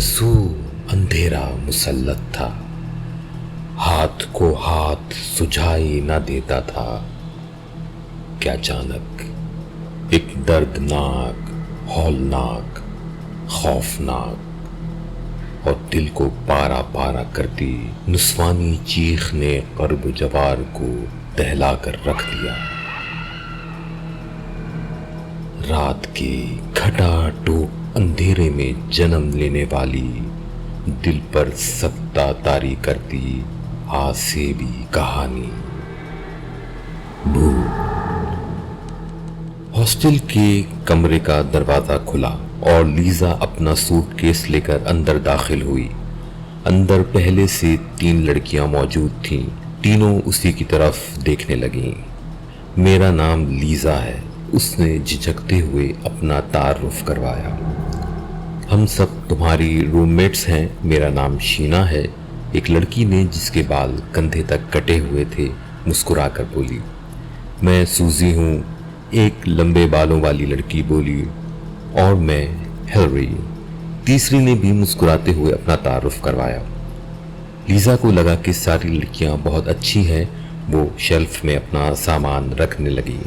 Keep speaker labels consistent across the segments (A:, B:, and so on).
A: सू अंधेरा मुसल्लत था, हाथ को हाथ सुझाई न देता था कि अचानक एक दर्दनाक, हौलनाक, खौफनाक और दिल को पारा पारा करती नुस्वानी चीख ने कर्ब जवार को दहला कर रख दिया। रात के घटाटोप अंधेरे में जन्म लेने वाली, दिल पर सत्ता तारी करती आसेबी कहानी। भूत। हॉस्टल के कमरे का दरवाजा खुला और लीजा अपना सूटकेस लेकर अंदर दाखिल हुई। अंदर पहले से 3 लड़कियां मौजूद थीं। तीनों उसी की तरफ देखने लगीं। मेरा नाम लीजा है, उसने झिझकते हुए अपना तारुफ करवाया। हम सब तुम्हारी रूममेट्स हैं, मेरा नाम शीना है, एक लड़की ने जिसके बाल कंधे तक कटे हुए थे मुस्कुराकर बोली। मैं सूजी हूँ, एक लंबे बालों वाली लड़की बोली। और मैं हेलरी, तीसरी ने भी मुस्कुराते हुए अपना तारुफ करवाया। लीजा को लगा कि सारी लड़कियां बहुत अच्छी हैं, वो शेल्फ में अपना सामान रखने लगी।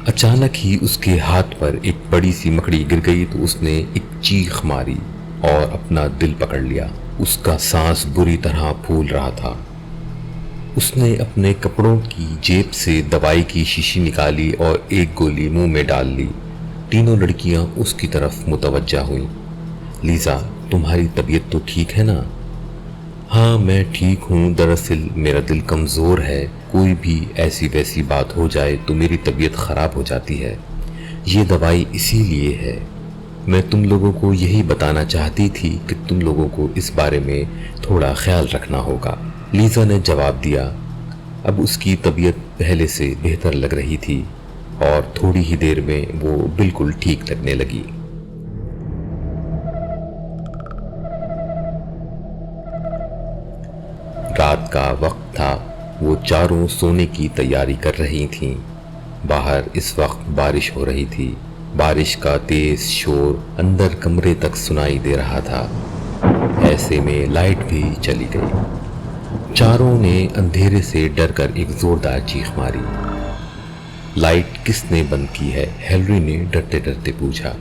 A: अचानक ही उसके हाथ पर एक बड़ी सी मकड़ी गिर गई तो उसने एक चीख मारी और अपना दिल पकड़ लिया। उसका सांस बुरी तरह फूल रहा था। उसने अपने कपड़ों की जेब से दवाई की शीशी निकाली और एक गोली मुंह में डाल ली। तीनों लड़कियां उसकी तरफ मुतवज्जा हुईं। लीजा, तुम्हारी तबीयत तो ठीक है ना? हाँ, मैं ठीक हूँ, दरअसल मेरा दिल कमज़ोर है, कोई भी ऐसी वैसी बात हो जाए तो मेरी तबीयत ख़राब हो जाती है। ये दवाई इसीलिए है। मैं तुम लोगों को यही बताना चाहती थी कि तुम लोगों को इस बारे में थोड़ा ख्याल रखना होगा। लीजा ने जवाब दिया। अब उसकी तबीयत पहले से बेहतर लग रही थी और थोड़ी ही देर में वो बिल्कुल ठीक लगने लगी। रात का वक्त था। वो चारों सोने की तैयारी कर रही थीं। बाहर इस वक्त बारिश हो रही थी। बारिश का तेज शोर अंदर कमरे तक सुनाई दे रहा था। ऐसे में लाइट भी चली गई। चारों ने अंधेरे से डरकर एक जोरदार चीख मारी। लाइट किसने बंद की है? हेलरी ने डरते डरते पूछा।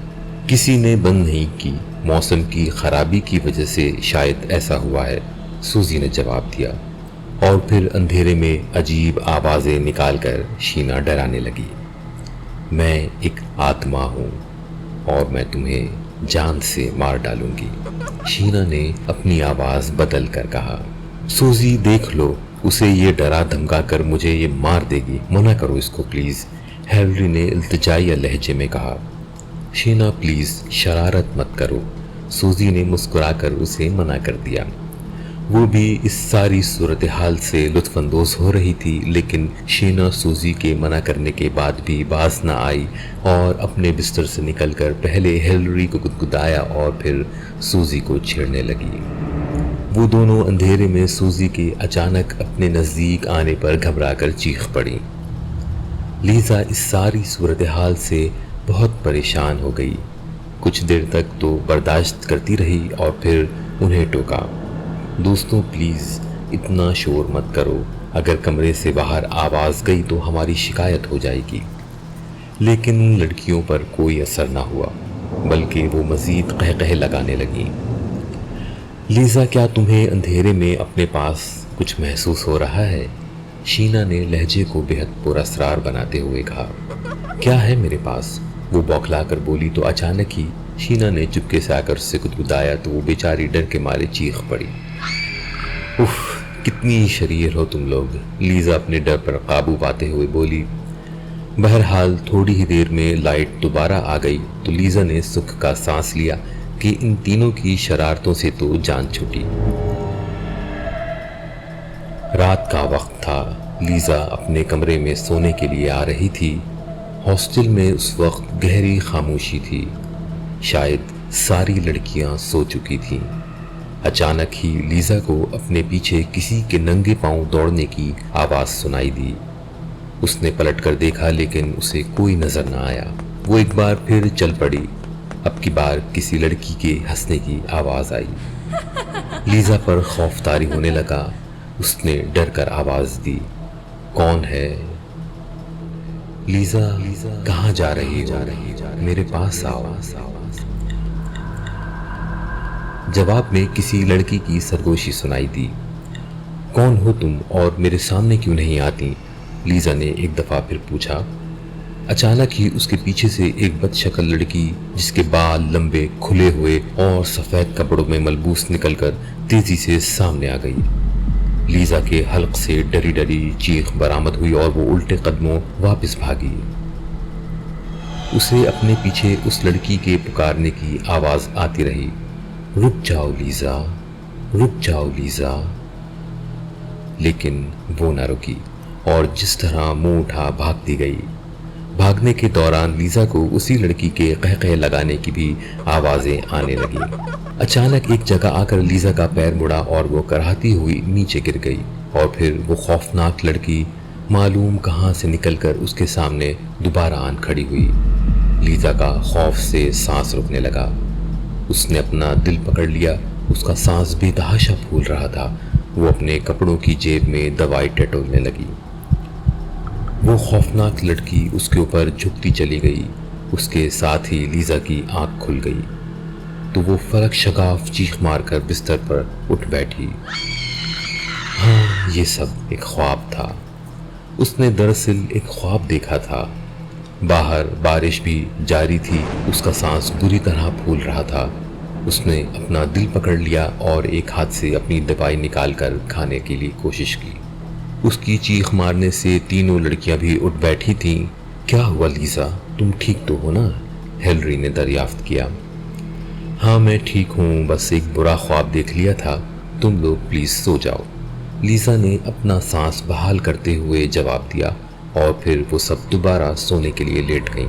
A: किसी ने बंद नहीं की, मौसम की खराबी की वजह से शायद ऐसा हुआ है, सूजी ने जवाब दिया। और फिर अंधेरे में अजीब आवाजें निकालकर शीना डराने लगी। मैं एक आत्मा हूँ और मैं तुम्हें जान से मार डालूंगी, शीना ने अपनी आवाज बदल कर कहा। सूजी, देख लो, उसे ये डरा धमका कर मुझे ये मार देगी, मना करो इसको प्लीज, हेलरी ने इल्तिजाइया लहजे में कहा। शीना प्लीज शरारत मत करो, सूजी ने मुस्कुराकर उसे मना कर दिया। वो भी इस सारी सूरत हाल से लुत्फानंदोज हो रही थी, लेकिन शीना सूजी के मना करने के बाद भी बाज न आई और अपने बिस्तर से निकलकर पहले हेलरी को गुदगुदाया और फिर सूजी को छेड़ने लगी। वो दोनों अंधेरे में सूजी के अचानक अपने नज़दीक आने पर घबराकर चीख पड़ी। लीजा इस सारी सूरत हाल से बहुत परेशान हो गई। कुछ देर तक तो बर्दाश्त करती रही और फिर उन्हें टोका। दोस्तों प्लीज़ इतना शोर मत करो, अगर कमरे से बाहर आवाज़ गई तो हमारी शिकायत हो जाएगी। लेकिन उन लड़कियों पर कोई असर ना हुआ, बल्कि वो मज़ीद कहकहे लगाने लगीं। लीजा, क्या तुम्हें अंधेरे में अपने पास कुछ महसूस हो रहा है? शीना ने लहजे को बेहद पुरअसरार बनाते हुए कहा। क्या है मेरे पास? वो बौखला कर बोली तो अचानक ही शीना ने चुपके से आकर उससे गुदगुदाया तो वो बेचारी डर के मारे चीख पड़ी। उफ, कितनी शरीर हो तुम लोग, लीजा अपने डर पर काबू पाते हुए बोली। बहरहाल थोड़ी ही देर में लाइट दोबारा आ गई तो लीजा ने सुख का सांस लिया कि इन तीनों की शरारतों से तो जान छूटी। रात का वक्त था। लीजा अपने कमरे में सोने के लिए आ रही थी। हॉस्टल में उस वक्त गहरी खामोशी थी। शायद सारी लड़कियां सो चुकी थीं। अचानक ही लीजा को अपने पीछे किसी के नंगे पांव दौड़ने की आवाज सुनाई दी। उसने पलटकर देखा लेकिन उसे कोई नजर न आया। वो एक बार फिर चल पड़ी। اب کی بار کسی لڑکی کے ہنسنے کی آواز آئی۔ لیزا پر خوف طاری ہونے لگا۔ اس نے ڈر کر آواز دی، کون ہے؟ لیزا، کہاں جا رہی ہو؟ میرے پاس آؤ۔ جواب میں کسی لڑکی کی سرگوشی سنائی دی، کون ہو تم اور میرے سامنے کیوں نہیں آتی؟ لیزا نے ایک دفعہ پھر پوچھا۔ اچانک ہی اس کے پیچھے سے ایک بد شکل لڑکی جس کے بال لمبے کھلے ہوئے اور سفید کپڑوں میں ملبوس نکل کر تیزی سے سامنے آ گئی۔ لیزا کے حلق سے ڈری ڈری چیخ برآمد ہوئی اور وہ الٹے قدموں واپس بھاگی۔ اسے اپنے پیچھے اس لڑکی کے پکارنے کی آواز آتی رہی، رک جاؤ لیزا، رک جاؤ لیزا۔ لیکن وہ نہ رکی اور جس طرح منہ اٹھا بھاگتی گئی۔ بھاگنے کے دوران لیزا کو اسی لڑکی کے قہقہے لگانے کی بھی آوازیں آنے لگی۔ اچانک ایک جگہ آ کر لیزا کا پیر مڑا اور وہ کراہتی ہوئی نیچے گر گئی، اور پھر وہ خوفناک لڑکی معلوم کہاں سے نکل کر اس کے سامنے دوبارہ آن کھڑی ہوئی۔ لیزا کا خوف سے سانس رکنے لگا۔ اس نے اپنا دل پکڑ لیا، اس کا سانس بے تحاشا پھول رہا تھا۔ وہ اپنے کپڑوں کی جیب میں دوائی ٹٹولنے لگی۔ وہ خوفناک لڑکی اس کے اوپر جھکتی چلی گئی۔ اس کے ساتھ ہی لیزا کی آنکھ کھل گئی تو وہ فلک شگاف چیخ مار کر بستر پر اٹھ بیٹھی۔ ہاں، یہ سب ایک خواب تھا۔ اس نے دراصل ایک خواب دیکھا تھا۔ باہر بارش بھی جاری تھی، اس کا سانس بری طرح پھول رہا تھا۔ اس نے اپنا دل پکڑ لیا اور ایک ہاتھ سے اپنی دوائی نکال کر کھانے کے لیے کوشش کی۔ اس کی چیخ مارنے سے تینوں لڑکیاں بھی اٹھ بیٹھی تھیں۔ کیا ہوا لیزا، تم ٹھیک تو ہو نا؟ ہیلری نے دریافت کیا۔ ہاں میں ٹھیک ہوں، بس ایک برا خواب دیکھ لیا تھا۔ تم لوگ پلیز سو جاؤ، لیزا نے اپنا سانس بحال کرتے ہوئے جواب دیا، اور پھر وہ سب دوبارہ سونے کے لیے لیٹ گئیں۔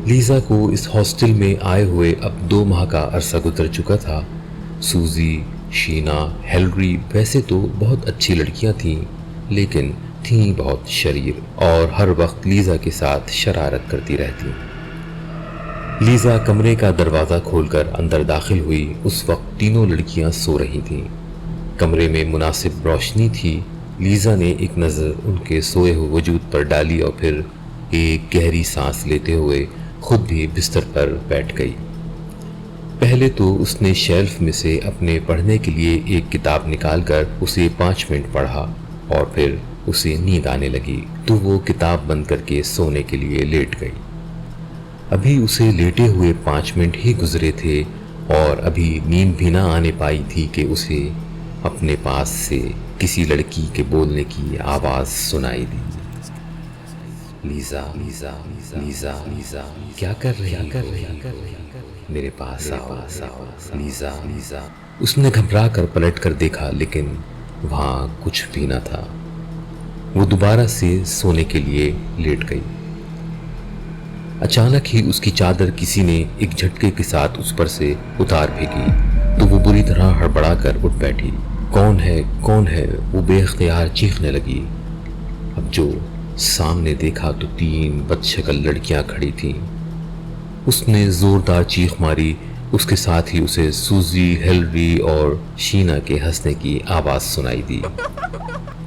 A: لیزا کو اس ہاسٹل میں آئے ہوئے اب 2 ماہ کا عرصہ گزر چکا تھا۔ سوزی، شینا، ہیلری ویسے تو بہت اچھی لڑکیاں تھیں، لیکن تھیں بہت شریر اور ہر وقت لیزا کے ساتھ شرارت کرتی رہتی۔ لیزا کمرے کا دروازہ کھول کر اندر داخل ہوئی۔ اس وقت تینوں لڑکیاں سو رہی تھیں۔ کمرے میں مناسب روشنی تھی۔ لیزا نے ایک نظر ان کے سوئے ہوئے وجود پر ڈالی اور پھر ایک گہری سانس لیتے ہوئے خود بھی بستر پر بیٹھ گئی۔ پہلے تو اس نے شیلف میں سے اپنے پڑھنے کے لیے ایک کتاب نکال کر اسے 5 منٹ پڑھا، اور پھر اسے نیند آنے لگی تو وہ کتاب بند کر کے سونے کے لیے لیٹ گئی۔ ابھی اسے لیٹے ہوئے 5 منٹ ہی گزرے تھے اور ابھی نیند بھی نہ آنے پائی تھی کہ اسے اپنے پاس سے کسی لڑکی کے بولنے کی آواز سنائی دی، لیزا، لیزا، لیزا، لیزا، کیا کر رہی ہو؟ میرے پاس آؤ، لیزا، لیزا۔ اس نے گھبرا کر پلٹ کر دیکھا، لیکن وہاں کچھ بھی نہ تھا۔ وہ دوبارہ سے سونے کے لیے لیٹ گئی۔ اچانک ہی اس کی چادر کسی نے ایک جھٹکے کے ساتھ اس پر سے اتار پھینکی تو وہ بری طرح ہڑبڑا کر اٹھ بیٹھی۔ کون ہے، کون ہے؟ وہ بے اختیار چیخنے لگی۔ اب جو سامنے دیکھا تو 3 بد شکل لڑکیاں کھڑی تھیں۔ اس نے زوردار چیخ ماری، اس کے ساتھ ہی اسے سوزی، ہیلری اور شینا کے ہنسنے کی آواز سنائی دی۔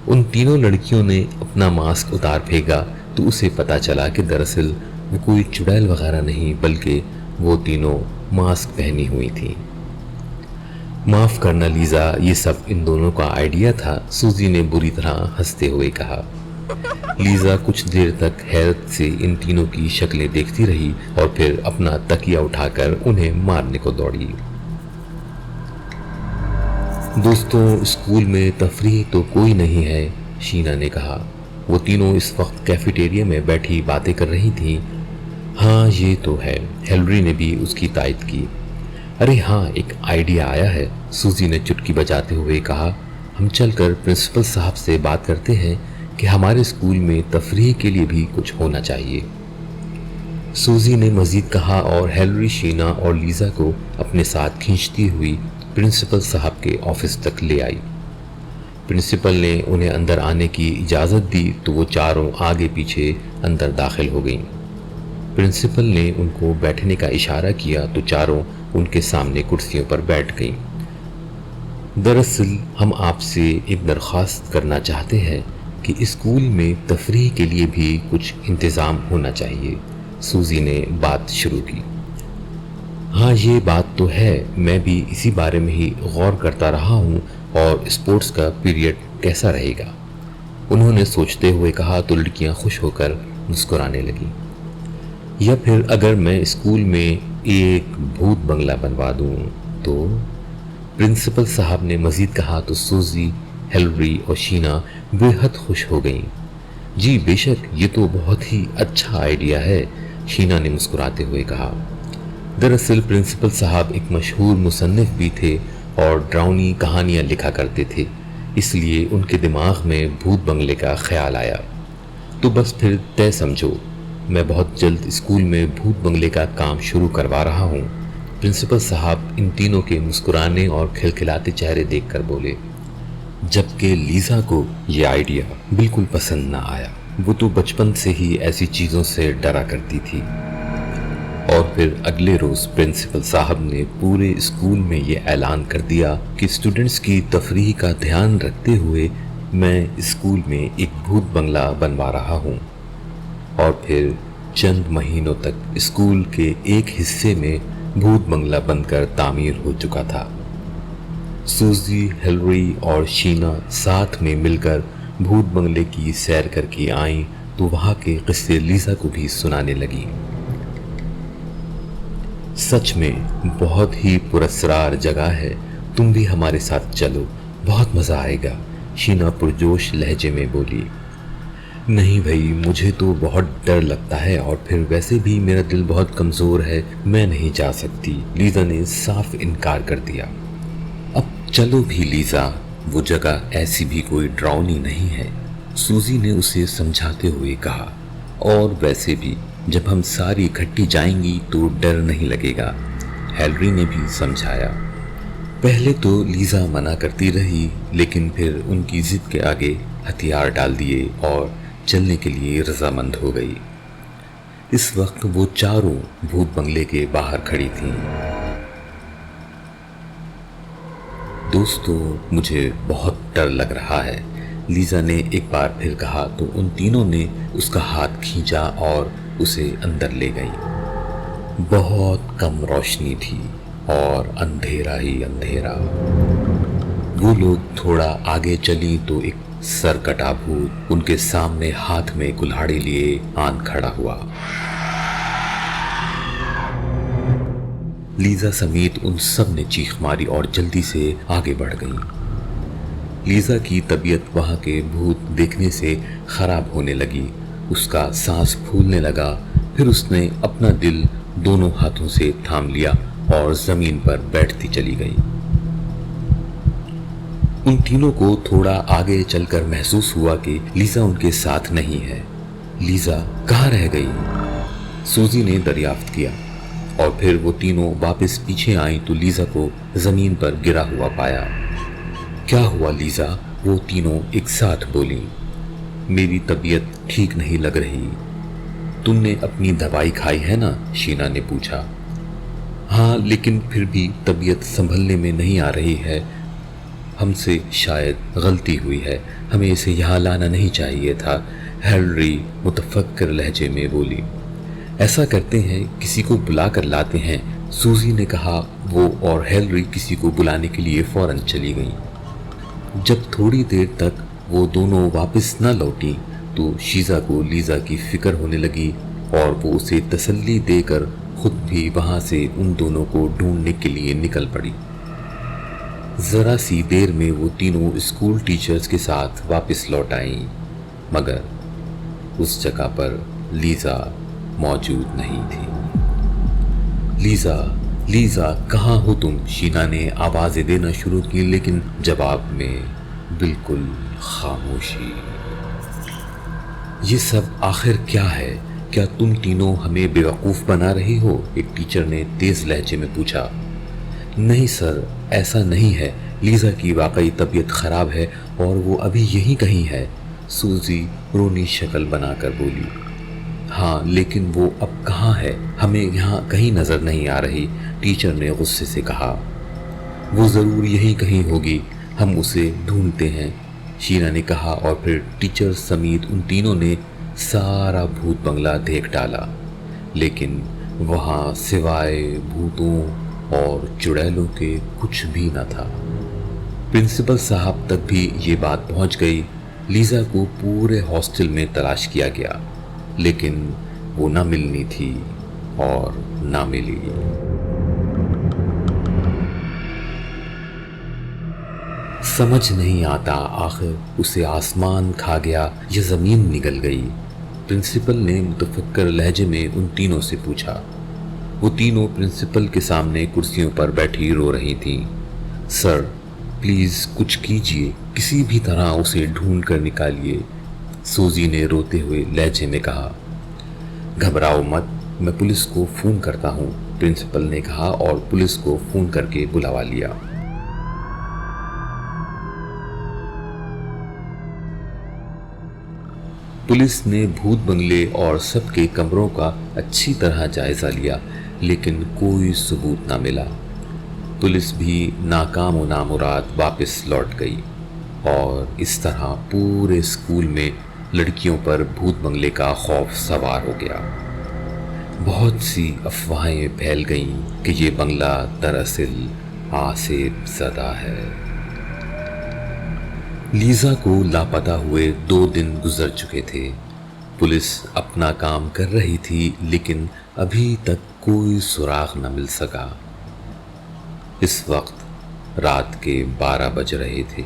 A: ان تینوں لڑکیوں نے اپنا ماسک اتار پھینکا تو اسے پتا چلا کہ دراصل وہ کوئی چڑیل وغیرہ نہیں، بلکہ وہ تینوں ماسک پہنی ہوئی تھیں۔ معاف کرنا لیزا، یہ سب ان دونوں کا آئیڈیا تھا، سوزی نے بری طرح ہنستے ہوئے کہا۔ لیزا کچھ دیر تک حیرت سے ان تینوں کی شکلیں دیکھتی رہی اور پھر اپنا تکیہ اٹھا کر انہیں مارنے کو دوڑی۔ دوستوں، اسکول میں تفریح تو کوئی نہیں ہے، شینا نے کہا۔ وہ تینوں اس وقت کیفیٹیریا میں بیٹھی باتیں کر رہی تھیں۔ ہاں یہ تو ہے، ہیلری نے بھی اس کی تائید کی۔ ارے ہاں، ایک آئیڈیا آیا ہے، سوزی نے چٹکی بجاتے ہوئے کہا۔ ہم چل کر پرنسپل صاحب سے بات کرتے ہیں کہ ہمارے اسکول میں تفریح کے لیے بھی کچھ ہونا چاہیے، سوزی نے مزید کہا، اور ہیلری شینا اور لیزا کو اپنے ساتھ کھینچتی ہوئی پرنسپل صاحب کے آفس تک لے آئی۔ پرنسپل نے انہیں اندر آنے کی اجازت دی تو وہ چاروں آگے پیچھے اندر داخل ہو گئیں۔ प्रिंसिपल ने उनको बैठने का इशारा किया तो चारों उनके सामने कुर्सियों पर बैठ गईं। दरअसल हम आपसे एक दरख्वास्त करना चाहते हैं कि स्कूल में तफरीह के लिए भी कुछ इंतज़ाम होना चाहिए। सूजी ने बात शुरू की। हाँ, ये बात तो है, मैं भी इसी बारे में ही गौर करता रहा हूँ। और स्पोर्ट्स का पीरियड कैसा रहेगा? उन्होंने सोचते हुए कहा तो लड़कियाँ खुश होकर मुस्कुराने लगीं। या फिर अगर मैं स्कूल में एक भूत बंगला बनवा दूँ तो? प्रिंसिपल साहब ने मज़ीद कहा तो सूजी, हिलरी और शीना बेहद खुश हो गईं। जी बेशक, ये तो बहुत ही अच्छा आइडिया है, शीना ने मुस्कुराते हुए कहा। दरअसल प्रिंसिपल साहब एक मशहूर मुसन्निफ भी थे और डरावनी कहानियाँ लिखा करते थे, इसलिए उनके दिमाग में भूत बंगले का ख्याल आया। तो बस फिर तय समझो, मैं बहुत जल्द स्कूल में भूत बंगले का काम शुरू करवा रहा हूँ। प्रिंसिपल साहब इन तीनों के मुस्कुराने और खिलखिलाते चेहरे देखकर बोले, जबकि लीज़ा को ये आइडिया बिल्कुल पसंद ना आया। वो तो बचपन से ही ऐसी चीज़ों से डरा करती थी। और फिर अगले रोज़ प्रिंसिपल साहब ने पूरे स्कूल में ये ऐलान कर दिया कि स्टूडेंट्स की तफरीह का ध्यान रखते हुए मैं स्कूल में एक भूत बंगला बनवा रहा हूँ। और फिर चंद महीनों तक स्कूल के एक हिस्से में भूत बंगला बनकर तामीर हो चुका था। सूजी, हिलरी और शीना साथ में मिलकर भूत बंगले की सैर करके आईं तो वहाँ के किस्से लीज़ा को भी सुनाने लगी। सच में बहुत ही पुरस्कार जगह है, तुम भी हमारे साथ चलो, बहुत मज़ा आएगा, शीना पुरजोश लहजे में बोली। नहीं भाई, मुझे तो बहुत डर लगता है और फिर वैसे भी मेरा दिल बहुत कमज़ोर है, मैं नहीं जा सकती, लीज़ा ने साफ इनकार कर दिया। अब चलो भी लीज़ा, वो जगह ऐसी भी कोई डरावनी नहीं है, सूजी ने उसे समझाते हुए कहा। और वैसे भी जब हम सारी इकट्ठी जाएंगी तो डर नहीं लगेगा, हिलरी ने भी समझाया। पहले तो लीज़ा मना करती रही, लेकिन फिर उनकी जिद के आगे हथियार डाल दिए और चलने के लिए रजामंद हो गई। इस वक्त वो चारों भूत बंगले के बाहर खड़ी थीं। दोस्तों, मुझे बहुत डर लग रहा है, लीज़ा ने एक बार फिर कहा तो उन तीनों ने उसका हाथ खींचा और उसे अंदर ले गई। बहुत कम रोशनी थी और अंधेरा ही अंधेरा। वो लोग थोड़ा आगे चली तो एक सरकटा भूत उनके सामने हाथ में कुल्हाड़ी लिए आन खड़ा हुआ। लीज़ा समेत उन सब ने चीख मारी और जल्दी से आगे बढ़ गईं। लीज़ा की तबीयत वहाँ के भूत देखने से खराब होने लगी, उसका सांस फूलने लगा। फिर उसने अपना दिल दोनों हाथों से थाम लिया और जमीन पर बैठती चली गई। उन तीनों को थोड़ा आगे चलकर महसूस हुआ कि लीज़ा उनके साथ नहीं है। लीज़ा कहाँ रह गई? सूजी ने दरियाफ्त किया और फिर वो तीनों वापस पीछे आई तो लीज़ा को जमीन पर गिरा हुआ पाया। क्या हुआ लीज़ा? वो तीनों एक साथ बोली। मेरी तबीयत ठीक नहीं लग रही। तुमने अपनी दवाई खाई है ना? शीना ने पूछा। हाँ, लेकिन फिर भी तबीयत संभलने में नहीं आ रही है। हमसे शायद गलती हुई है, हमें इसे यहाँ लाना नहीं चाहिए था, हिलरी मुतफक्किर लहजे में बोली। ऐसा करते हैं, किसी को बुला कर लाते हैं, सूजी ने कहा। वो और हिलरी किसी को बुलाने के लिए फौरन चली गईं। जब थोड़ी देर तक वो दोनों वापस न लौटी तो शीजा को लीज़ा की फिक्र होने लगी और वो उसे तसल्ली देकर खुद भी वहाँ से उन दोनों को ढूंढने के लिए निकल पड़ी। ज़रा सी देर में वो तीनों स्कूल टीचर्स के साथ वापस लौट आईं, मगर उस जगह पर लीज़ा मौजूद नहीं थी। लीज़ा, लीज़ा कहाँ हो तुम? शीना ने आवाज़ें देना शुरू की, लेकिन जवाब में बिल्कुल खामोशी। ये सब आखिर क्या है? क्या तुम तीनों हमें बेवकूफ़ बना रही हो? एक टीचर ने तेज़ लहजे में पूछा। नहीं सर, ऐसा नहीं है, लीज़ा की वाकई तबीयत ख़राब है और वो अभी यहीं कहीं है, सूजी रोनी शक्ल बनाकर बोली। ہاں لیکن وہ اب کہاں ہے؟ ہمیں یہاں کہیں نظر نہیں آ رہی، ٹیچر نے غصے سے کہا۔ وہ ضرور یہیں کہیں ہوگی، ہم اسے ڈھونڈتے ہیں، شینا نے کہا، اور پھر ٹیچر سمیت ان تینوں نے سارا بھوت بنگلہ دیکھ ڈالا، لیکن وہاں سوائے بھوتوں اور چڑیلوں کے کچھ بھی نہ تھا۔ پرنسپل صاحب تک بھی یہ بات پہنچ گئی۔ لیزا کو پورے ہاسٹل میں تلاش کیا گیا، لیکن وہ نہ ملنی تھی اور نہ ملی۔ سمجھ نہیں آتا آخر اسے آسمان کھا گیا یا زمین نگل گئی۔ پرنسپل نے متفکر لہجے میں ان تینوں سے پوچھا۔ وہ تینوں پرنسپل کے سامنے کرسیوں پر بیٹھی رو رہی تھیں۔ سر پلیز کچھ کیجئے، کسی بھی طرح اسے ڈھونڈ کر نکالیے، سوزی نے روتے ہوئے لہجے میں کہا۔ گھبراؤ مت، میں پولیس کو فون کرتا ہوں، پرنسپل نے کہا اور پولیس کو فون کر کے بلوا لیا۔ پولیس نے بھوت بنگلے اور سب کے کمروں کا اچھی طرح جائزہ لیا، لیکن کوئی ثبوت نہ ملا۔ پولیس بھی ناکام و نامراد واپس لوٹ گئی، اور اس طرح پورے اسکول میں لڑکیوں پر بھوت بنگلے کا خوف سوار ہو گیا۔ بہت سی افواہیں پھیل گئیں کہ یہ بنگلہ دراصل آصف زدہ ہے۔ لیزا کو لاپتہ ہوئے 2 دن گزر چکے تھے۔ پولیس اپنا کام کر رہی تھی، لیکن ابھی تک کوئی سراغ نہ مل سکا۔ اس وقت رات کے 12 بج رہے تھے۔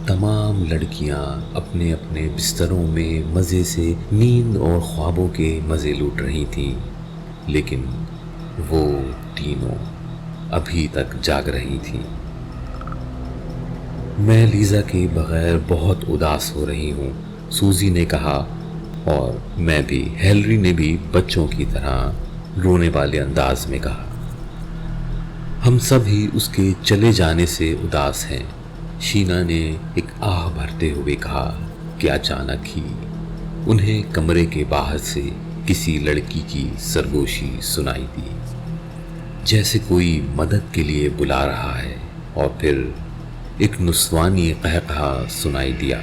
A: تمام لڑکیاں اپنے اپنے بستروں میں مزے سے نیند اور خوابوں کے مزے لوٹ رہی تھیں، لیکن وہ تینوں ابھی تک جاگ رہی تھیں۔ میں لیزا کے بغیر بہت اداس ہو رہی ہوں، سوزی نے کہا، اور میں بھی، ہیلری نے بھی بچوں کی طرح رونے والے انداز میں کہا۔ ہم سب ہی اس کے چلے جانے سے اداس ہیں، شینا نے ایک آہ بھرتے ہوئے کہا کہ اچانک ہی انہیں کمرے کے باہر سے کسی لڑکی کی سرگوشی سنائی دی، جیسے کوئی مدد کے لیے بلا رہا ہے، اور پھر ایک نسوانی قہقہا سنائی دیا۔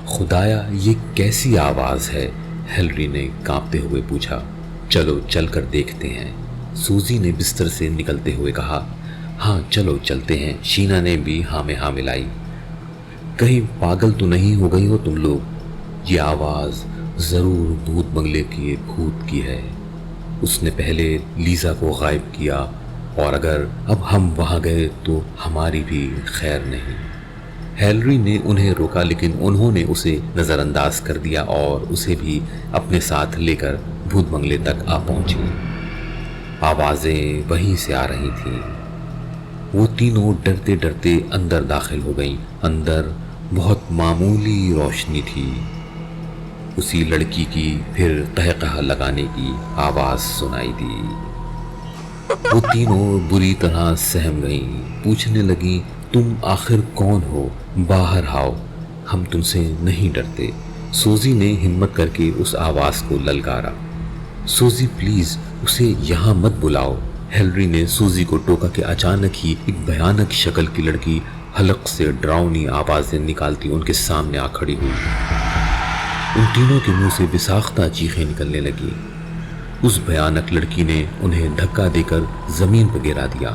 A: خدایا یہ کیسی آواز ہے؟ ہیلری نے کانپتے ہوئے پوچھا۔ چلو چل کر دیکھتے ہیں، سوزی نے بستر سے نکلتے ہوئے کہا۔ ہاں چلو چلتے ہیں، شینا نے بھی ہاں میں ہاں ملائی۔ کہیں پاگل تو نہیں ہو گئی ہو تم لوگ؟ یہ آواز ضرور بھوت بنگلے کے بھوت کی ہے۔ اس نے پہلے لیزا کو غائب کیا، اور اگر اب ہم وہاں گئے تو ہماری بھی خیر نہیں۔ ہیلری نے انہیں روکا، لیکن انہوں نے اسے نظر انداز کر دیا اور اسے بھی اپنے ساتھ لے کر بھوت بنگلے تک آ پہنچی۔ آوازیں وہیں سے آ رہی تھیں۔ وہ تینوں ڈرتے ڈرتے اندر داخل ہو گئیں۔ اندر بہت معمولی روشنی تھی۔ اسی لڑکی کی پھر قہقہا لگانے کی آواز سنائی دی۔ وہ تینوں بری طرح سہم گئیں، پوچھنے لگیں، تم آخر کون ہو؟ باہر آؤ، ہم تم سے نہیں ڈرتے۔ سوزی نے ہمت کر کے اس آواز کو للکارا۔ سوزی پلیز اسے یہاں مت بلاؤ، ہیلری نے سوزی کو ٹوکا کہ اچانک ہی ایک بھیانک شکل کی لڑکی حلق سے ڈراؤنی آوازیں نکالتی ان کے سامنے آ کھڑی ہوئی۔ ان تینوں کے منہ سے بساختہ چیخیں نکلنے لگی۔ اس بھیانک لڑکی نے انہیں دھکا دے کر زمین پر گرا دیا،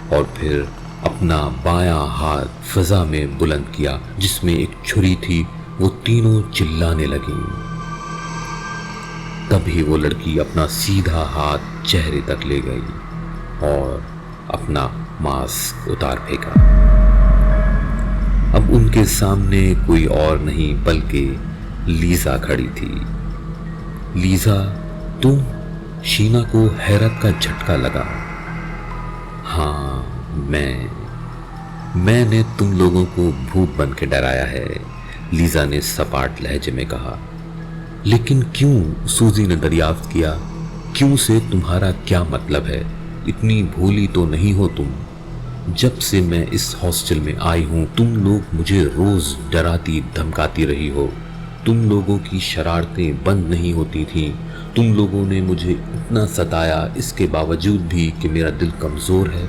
A: اور پھر اپنا بایاں ہاتھ فضا میں بلند کیا جس میں ایک چھری تھی۔ وہ تینوں چلانے لگیں۔ تبھی وہ لڑکی اپنا سیدھا ہاتھ چہرے تک لے گئی اور اپنا ماسک اتار پھینکا۔ اب ان کے سامنے کوئی اور نہیں بلکہ لیزا کھڑی تھی۔ لیزا تم؟ شینا کو حیرت کا جھٹکا لگا۔ ہاں میں نے تم لوگوں کو بھوت بن کے ڈرایا ہے، لیزا نے سپاٹ لہجے میں کہا۔ لیکن کیوں؟ سوزی نے دریافت کیا۔ کیوں سے تمہارا کیا مطلب ہے؟ اتنی بھولی تو نہیں ہو تم؟ جب سے میں اس ہاسٹل میں آئی ہوں تم لوگ مجھے روز ڈراتی دھمکاتی رہی ہو، तुम लोगों की शरारतें बंद नहीं होती थीं। तुम लोगों ने मुझे इतना सताया, इसके बावजूद भी कि मेरा दिल कमज़ोर है,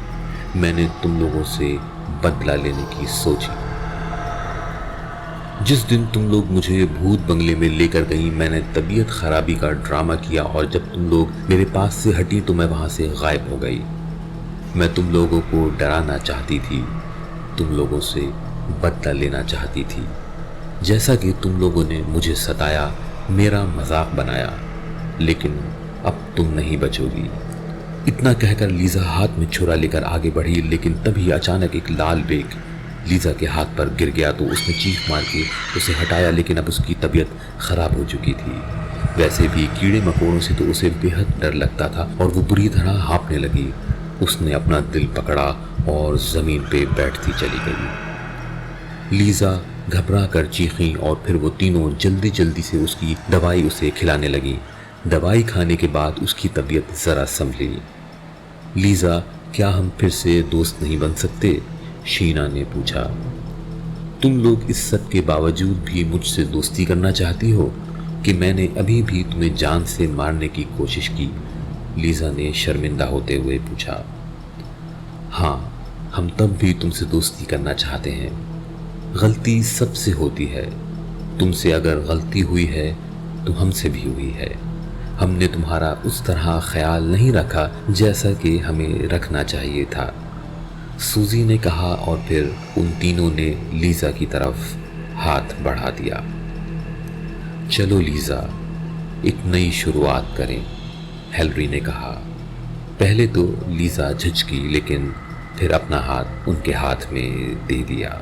A: मैंने तुम लोगों से बदला लेने की सोची। जिस दिन तुम लोग मुझे भूत बंगले में लेकर गई, मैंने तबीयत खराबी का ड्रामा किया और जब तुम लोग मेरे पास से हटी तो मैं वहाँ से गायब हो गई। मैं तुम लोगों को डराना चाहती थी, तुम लोगों से बदला लेना चाहती थी। जैसा कि तुम लोगों ने मुझे सताया, मेरा मजाक बनाया, लेकिन अब तुम नहीं बचोगी। इतना कहकर लीज़ा हाथ में छुरा लेकर आगे बढ़ी, लेकिन तभी अचानक एक लाल बेग लीज़ा के हाथ पर गिर गया तो उसने चीख मार के उसे हटाया, लेकिन अब उसकी तबीयत खराब हो चुकी थी। वैसे भी कीड़े मकोड़ों से तो उसे बेहद डर लगता था और वो बुरी तरह हाँफने लगी। उसने अपना दिल पकड़ा और ज़मीन पे बैठती चली गई। लीज़ा घबरा कर चीखी और फिर वो तीनों जल्दी जल्दी से उसकी दवाई उसे खिलाने लगी। दवाई खाने के बाद उसकी तबीयत ज़रा संभली। लीज़ा, क्या हम फिर से दोस्त नहीं बन सकते? शीना ने पूछा। तुम लोग इस सब के बावजूद भी मुझसे दोस्ती करना चाहती हो कि मैंने अभी भी तुम्हें जान से मारने की कोशिश की? लीज़ा ने शर्मिंदा होते हुए पूछा। हाँ, हम तब भी तुमसे दोस्ती करना चाहते हैं। गलती सबसे होती है। तुमसे अगर गलती हुई है तो हमसे भी हुई है। हमने तुम्हारा उस तरह ख्याल नहीं रखा जैसा कि हमें रखना चाहिए था, सूजी ने कहा और फिर उन तीनों ने लीज़ा की तरफ हाथ बढ़ा दिया। चलो लीज़ा, एक नई शुरुआत करें, हेलरी ने कहा। पहले तो लीज़ा झिझकी, लेकिन फिर अपना हाथ उनके हाथ में दे दिया।